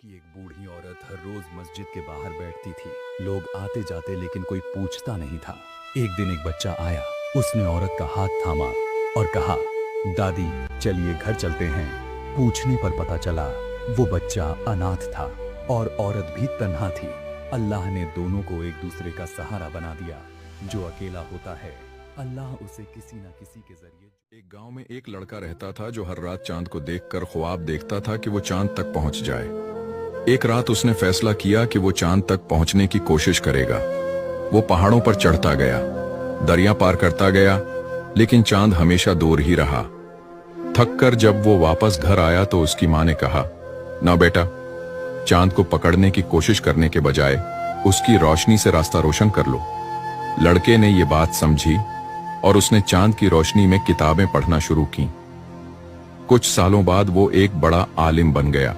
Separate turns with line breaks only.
की एक बूढ़ी औरत हर रोज मस्जिद के बाहर बैठती थी। लोग आते जाते लेकिन कोई पूछता नहीं था। एक दिन एक बच्चा आया, उसने औरत का हाथ थामा और कहा, दादी चलिए घर चलते हैं। पूछने पर पता चला वो बच्चा अनाथ था और औरत भी तन्हा थी। अल्लाह ने दोनों को एक दूसरे का सहारा बना दिया। जो अकेला होता है अल्लाह उसे किसी न किसी के जरिए।
एक गांव में एक लड़का रहता था जो हर रात चांद को देखकर ख्वाब देखता था कि वो चांद तक पहुंच जाए। एक रात उसने फैसला किया कि वो चांद तक पहुंचने की कोशिश करेगा। वो पहाड़ों पर चढ़ता गया, दरिया पार करता गया, लेकिन चांद हमेशा दूर ही रहा। थक कर जब वो वापस घर आया तो उसकी माँ ने कहा, ना बेटा, चांद को पकड़ने की कोशिश करने के बजाय उसकी रोशनी से रास्ता रोशन कर लो। लड़के ने ये बात समझी और उसने चांद की रोशनी में किताबें पढ़ना शुरू की। कुछ सालों बाद वो एक बड़ा आलिम बन गया।